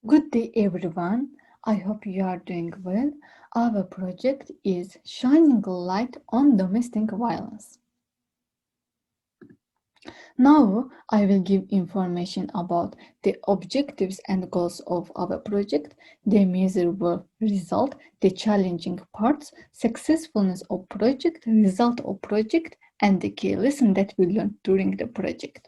Good day, everyone. I hope you are doing well. Our project is shining light on domestic violence. Now, I will give information about the objectives and goals of our project, the measurable result, the challenging parts, successfulness of project, result of project, and the key lesson that we learned during the project.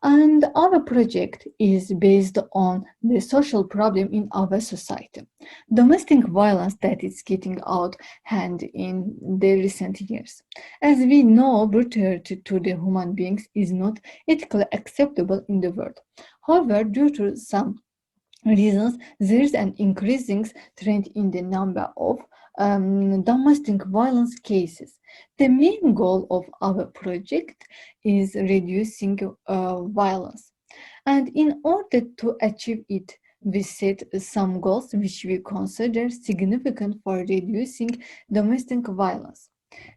And our project is based on the social problem in our society. Domestic violence that is getting out hand in the recent years. As we know, brutality to the human beings is not ethically acceptable in the world. However, due to some reasons, there is an increasing trend in the number of domestic violence cases. The main goal of our project is reducing violence. And in order to achieve it, we set some goals which we consider significant for reducing domestic violence.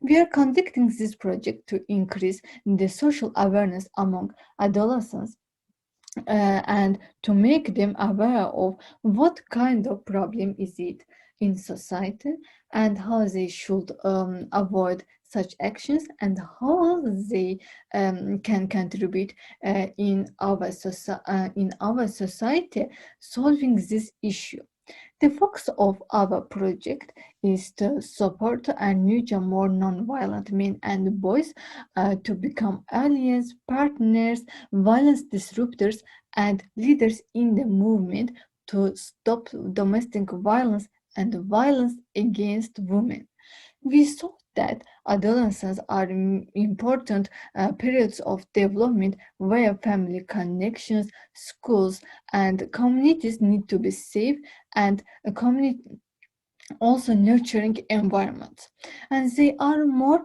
We are conducting this project to increase the social awareness among adolescents and to make them aware of what kind of problem is it in society and how they should avoid such actions and how they can contribute in our society solving this issue. The focus of our project is to support and nurture more non-violent men and boys to become allies, partners, violence disruptors, and leaders in the movement to stop domestic violence and violence against women. We saw that adolescents are important periods of development where family connections, schools, and communities need to be safe and also nurturing environments, and they are more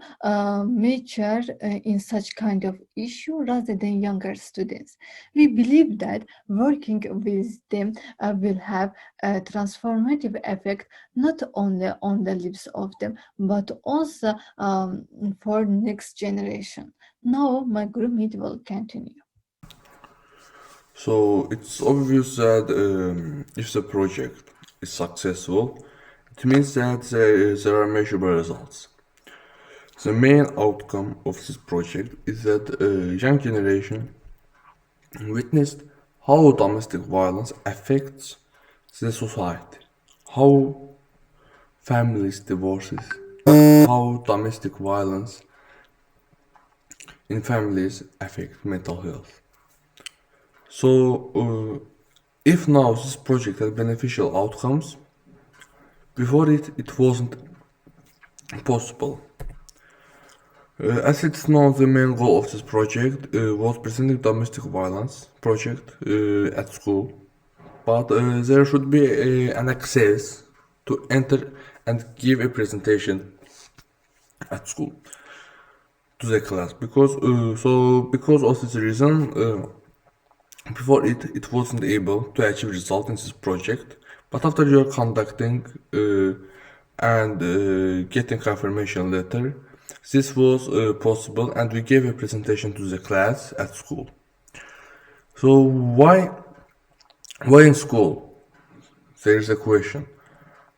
mature in such kind of issue rather than younger students. We believe that working with them will have a transformative effect not only on the lives of them but also for next generation. Now my group meet will continue. So it's obvious that if the project is successful, it means that there are measurable results. The main outcome of this project is that young generation witnessed how domestic violence affects the society, how families divorces, how domestic violence in families affect mental health. So if now this project has beneficial outcomes, before it wasn't possible. As it's now the main goal of this project was presenting domestic violence project at school, but there should be an access to enter and give a presentation at school to the class because of this reason before it wasn't able to achieve result in this project, but after you're conducting and getting confirmation letter, this was possible, and we gave a presentation to the class at school. So why in school? There is a question.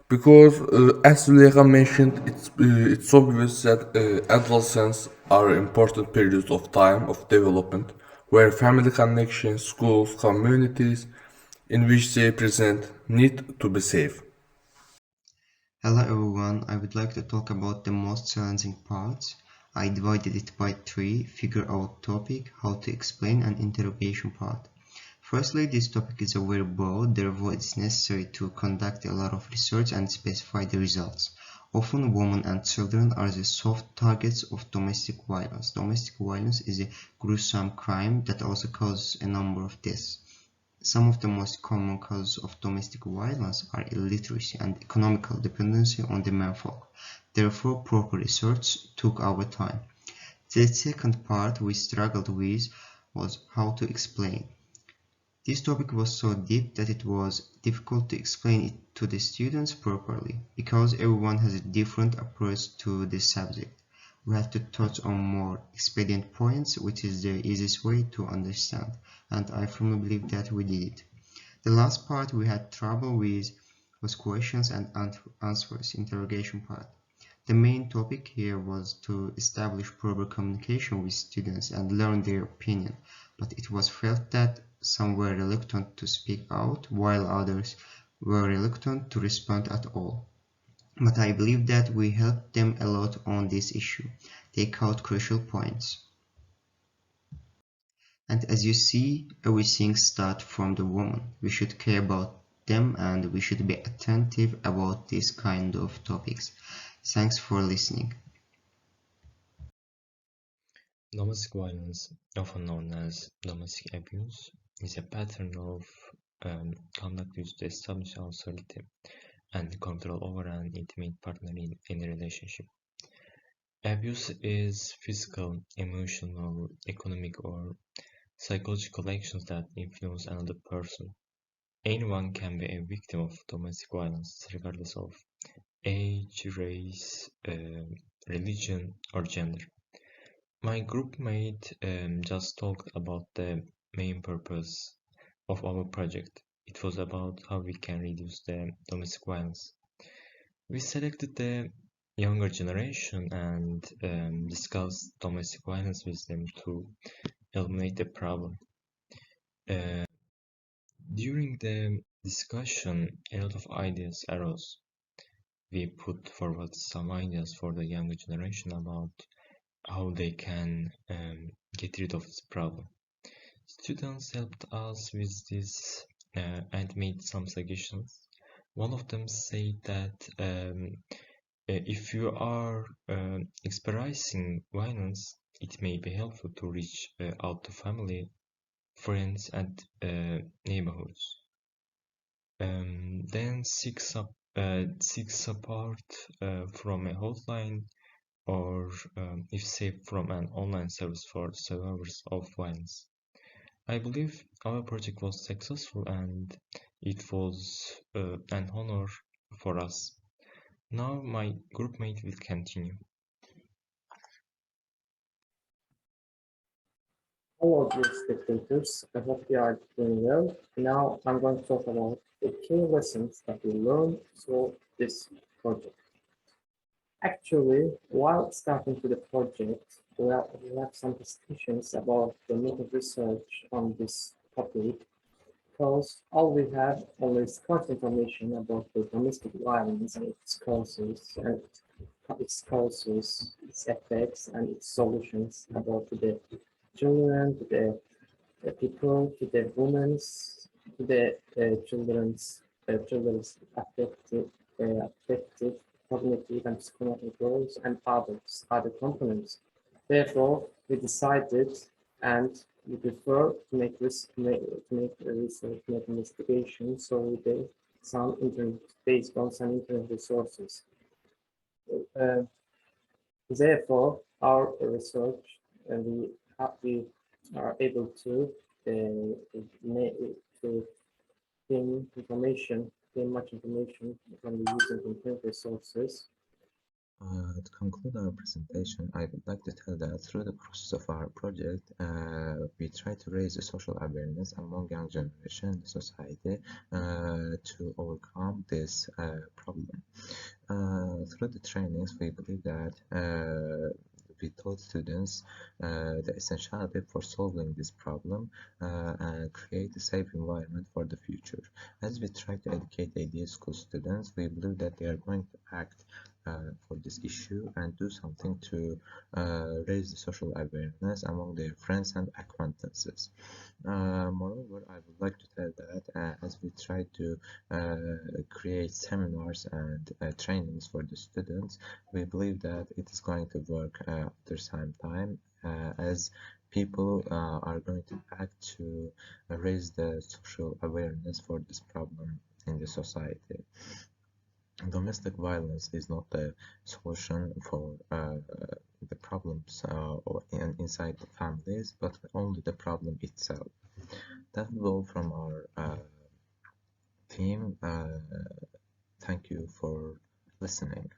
Because as Zuleika mentioned, it's obvious that adolescence are important periods of time of development where family connections, schools, communities in which they present need to be safe. Hello everyone, I would like to talk about the most challenging parts. I divided it by three: figure out topic, how to explain, and interrogation part. Firstly, this topic is very broad, therefore it's necessary to conduct a lot of research and specify the results. Often women and children are the soft targets of domestic violence. Domestic violence is a gruesome crime that also causes a number of deaths. Some of the most common causes of domestic violence are illiteracy and economical dependency on the menfolk. Therefore, proper research took our time. The second part we struggled with was how to explain. This topic was so deep that it was difficult to explain it to the students properly, because everyone has a different approach to this subject. We had to touch on more expedient points, which is the easiest way to understand, and I firmly believe that we did it. The last part we had trouble with was questions and answers, interrogation part. The main topic here was to establish proper communication with students and learn their opinion, but it was felt that some were reluctant to speak out, while others were reluctant to respond at all. But I believe that we helped them a lot on this issue, take out crucial points. And as you see, everything starts from the woman. We should care about them and we should be attentive about these kind of topics. Thanks for listening. Domestic violence, often known as domestic abuse, is a pattern of conduct used to establish authority and control over an intimate partner in any relationship. Abuse is physical, emotional, economic, or psychological actions that influence another person. Anyone can be a victim of domestic violence, regardless of age, race, religion, or gender. My groupmate just talked about the main purpose of our project. It was about how we can reduce the domestic violence. We selected the younger generation and discussed domestic violence with them to eliminate the problem. During the discussion, a lot of ideas arose. We put forward some ideas for the younger generation about how they can get rid of this problem. Students helped us with this and made some suggestions. One of them said that if you are experiencing violence, it may be helpful to reach out to family, friends, and neighborhoods. Then seek support from a hotline or if safe from an online service for survivors of violence. I believe our project was successful and it was an honor for us. Now my groupmate will continue. Hello, dear spectators. I hope you are doing well. Now I'm going to talk about the key lessons that we learned through this project. Actually, while starting to the project, we have some discussions about the method research on this topic because all we have only is scarce information about the domestic violence and its causes its effects, and its solutions about the children, to the people, to the women's, to the children's affected cognitive and psychomotor goals, and other components. Therefore, we decided and we prefer to make research, make investigation, so we did some internet based on some internet resources. Therefore, our research, we are able to gain much information from the using internet resources. To conclude our presentation, I would like to tell that through the process of our project, we try to raise the social awareness among young generation in the society to overcome this problem. Through the trainings, we believe that we taught students the essentiality for solving this problem and create a safe environment for the future. As we try to educate ADS school students, we believe that they are going to act for this issue and do something to raise the social awareness among their friends and acquaintances. Moreover, I would like to tell that as we try to create seminars and trainings for the students, we believe that it is going to work after some time as people are going to act to raise the social awareness for this problem in the society. Domestic violence is not the solution for the problems inside the families, but only the problem itself. That will all from our team. Thank you for listening.